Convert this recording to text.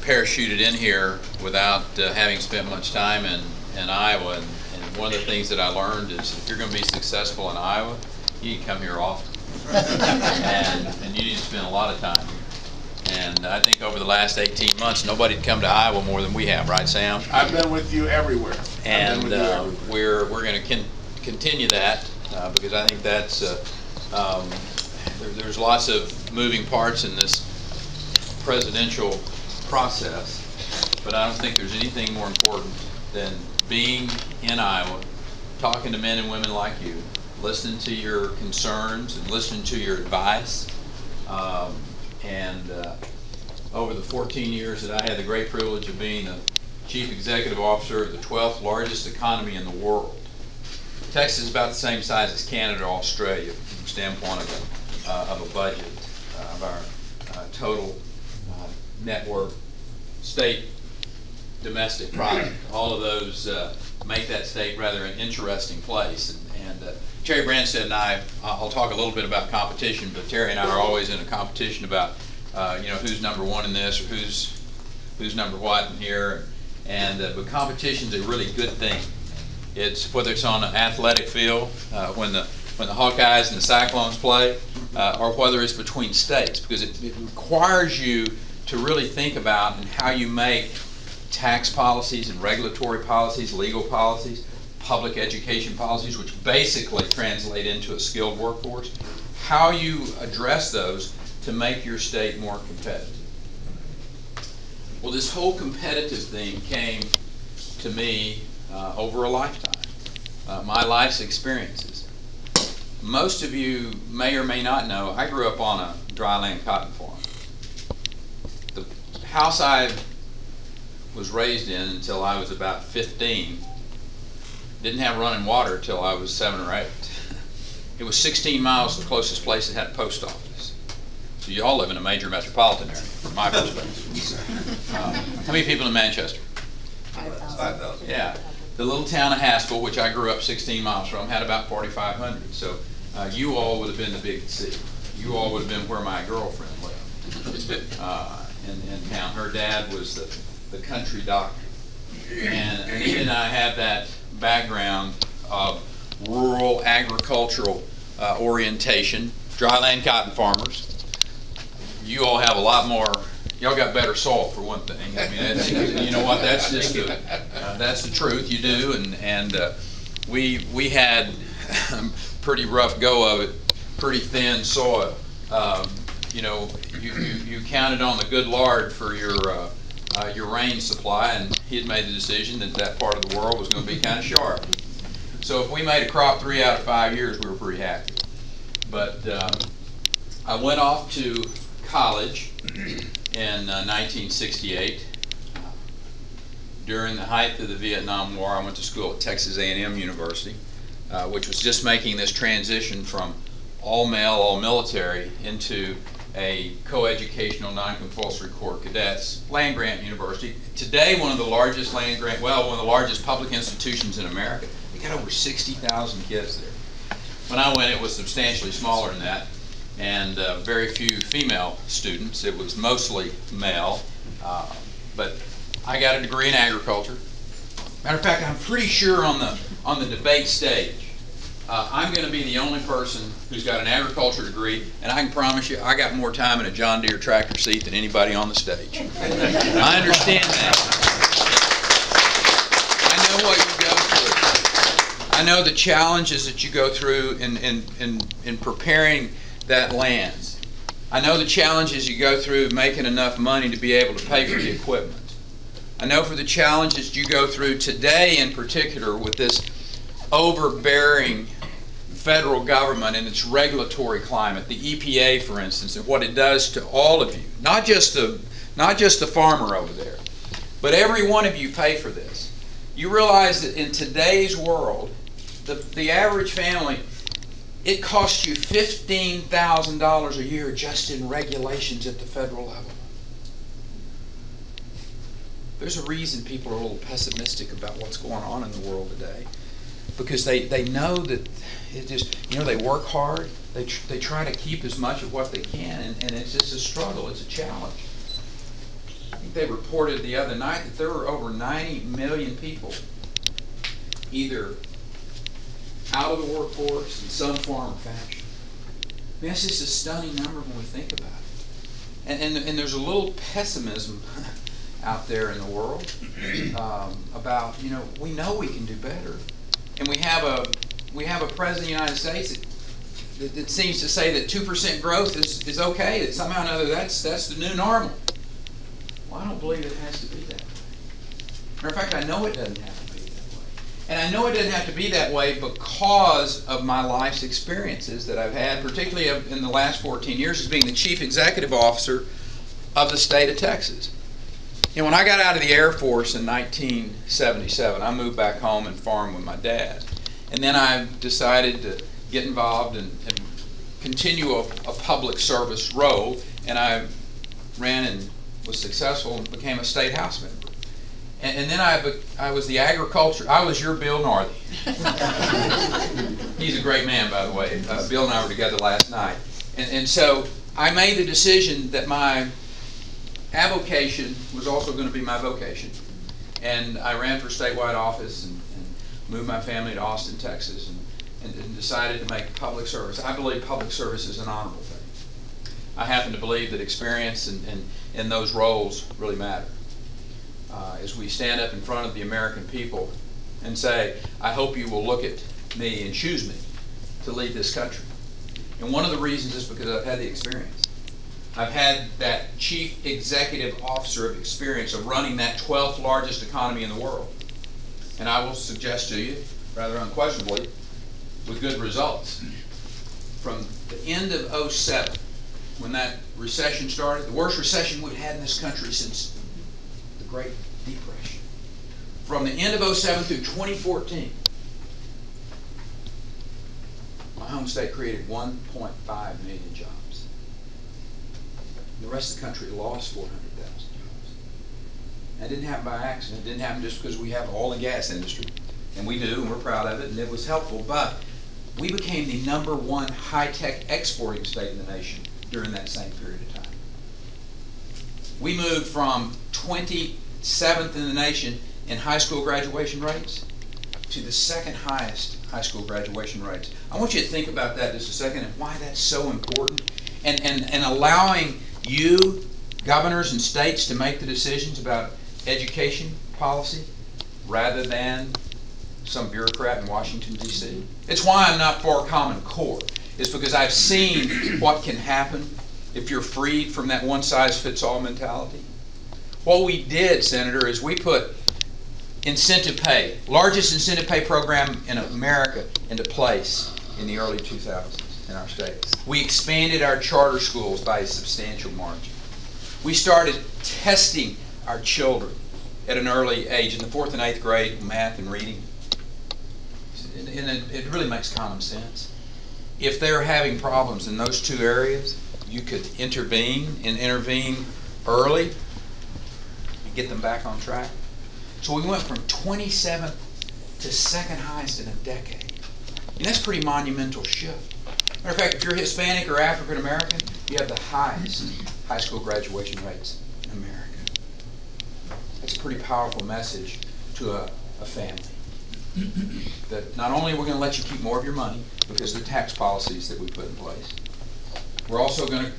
parachuted in here without having spent much time in Iowa, and one of the things that I learned is if you're going to be successful in Iowa, you need to come here often, and you need to spend a lot of time here. And I think over the last 18 months, nobody'd come to Iowa more than we have, right, Sam? I've been with you everywhere. And we're going to continue that because I think that's there's lots of moving parts in this presidential process, but I don't think there's anything more important than being in Iowa, talking to men and women like you, listening to your concerns and listening to your advice. Over the 14 years that I had the great privilege of being the Chief Executive Officer of the 12th largest economy in the world. Texas is about the same size as Canada or Australia from the standpoint of a budget, of our total network, state, domestic product. All of those make that state rather an interesting place. And Terry Branstad and I'll talk a little bit about competition, but Terry and I are always in a competition about who's number one in this or who's number what in here. But competition's a really good thing. It's whether it's on an athletic field when the Hawkeyes and the Cyclones play, or whether it's between states, because it requires you to really think about and how you make tax policies and regulatory policies, legal policies, public education policies, which basically translate into a skilled workforce, how you address those to make your state more competitive. Well, this whole competitive thing came to me over a lifetime, my life's experiences. Most of you may or may not know, I grew up on a dryland cotton farm. The house I was raised in until I was about 15 didn't have running water until I was 7 or 8. It was 16 miles to the closest place that had a post office. So you all live in a major metropolitan area, from my perspective. How many people in Manchester? 5,000. Yeah. The little town of Haskell, which I grew up 16 miles from, had about 4,500. So you all would have been the big city. You all would have been where my girlfriend lived in town. Her dad was the country doctor. And Anita and I have that background of rural agricultural orientation, dryland cotton farmers. You all have a lot more. Y'all got better soil for one thing. I mean, you know what? That's just that's the truth. You do, and we had pretty rough go of it, pretty thin soil. You counted on the good Lord for your rain supply, and he had made the decision that part of the world was going to be kind of sharp. So if we made a crop 3 out of 5 years, we were pretty happy. But I went off to college in 1968. During the height of the Vietnam War, I went to school at Texas A&M University, which was just making this transition from all male, all military into a co-educational, non-compulsory Corps of Cadets, land-grant university. Today, one of the largest land-grant, well, one of the largest public institutions in America. We got over 60,000 kids there. When I went, it was substantially smaller than that, and very few female students. It was mostly male, but I got a degree in agriculture. Matter of fact, I'm pretty sure on the debate stage, I'm going to be the only person who's got an agriculture degree, and I can promise you I got more time in a John Deere tractor seat than anybody on the stage. I understand that. I know what you go through. I know the challenges that you go through in preparing that land. I know the challenges you go through making enough money to be able to pay for the equipment. I know for the challenges you go through today in particular with this overbearing federal government and its regulatory climate, the EPA, for instance, and what it does to all of you, not just the farmer over there, but every one of you pay for this. You realize that in today's world, the average family, it costs you $15,000 a year just in regulations at the federal level. There's a reason people are a little pessimistic about what's going on in the world today, because they know that it just, they work hard, they try to keep as much of what they can, and it's just a struggle, it's a challenge. they reported the other night that there were over 90 million people either out of the workforce in some form or fashion. I mean, that's just a stunning number when we think about it. And there's a little pessimism out there in the world about, we know we can do better. And we have a president of the United States that seems to say that 2% growth is okay, that somehow or another that's the new normal. Well, I don't believe it has to be that way. Matter of fact, I know it doesn't have to be that way. And I know it doesn't have to be that way because of my life's experiences that I've had, particularly in the last 14 years as being the Chief Executive Officer of the state of Texas. When I got out of the Air Force in 1977, I moved back home and farmed with my dad. And then I decided to get involved and continue a public service role, and I ran and was successful and became a state house member. And then I was the agriculture. I was your Bill Northey. He's a great man, by the way. Bill and I were together last night. And so I made the decision that my avocation was also going to be my vocation. And I ran for statewide office and moved my family to Austin, Texas, and decided to make public service. I believe public service is an honorable thing. I happen to believe that experience and those roles really matter. As we stand up in front of the American people and say, I hope you will look at me and choose me to lead this country. And one of the reasons is because I've had the experience. I've had that chief executive officer of experience of running that 12th largest economy in the world. And I will suggest to you, rather unquestionably, with good results. From the end of '07, when that recession started, the worst recession we've had in this country since the Great Depression. From the end of '07 through 2014, my home state created 1.5 million jobs. The rest of the country lost 400,000 jobs. That didn't happen by accident. It didn't happen just because we have an oil and gas industry. And we do, and we're proud of it, and it was helpful. But we became the #1 high-tech exporting state in the nation during that same period of time. We moved from 27th in the nation in high school graduation rates to the second highest high school graduation rates. I want you to think about that just a second and why that's so important. And allowing you, governors and states, to make the decisions about education policy rather than some bureaucrat in Washington, D.C. It's why I'm not for Common Core. It's because I've seen what can happen if you're freed from that one-size-fits-all mentality. What we did, Senator, is we put incentive pay, largest incentive pay program in America, into place in the early 2000s in our state. We expanded our charter schools by a substantial margin. We started testing our children at an early age, in the 4th and 8th grade, math and reading. And it really makes common sense. If they're having problems in those two areas, you could intervene early and get them back on track. So we went from 27th to second highest in a decade. And that's a pretty monumental shift. Matter of fact, if you're Hispanic or African American, you have the highest high school graduation rates in America. That's a pretty powerful message to a family. That not only are we going to let you keep more of your money because of the tax policies that we put in place, we're also going to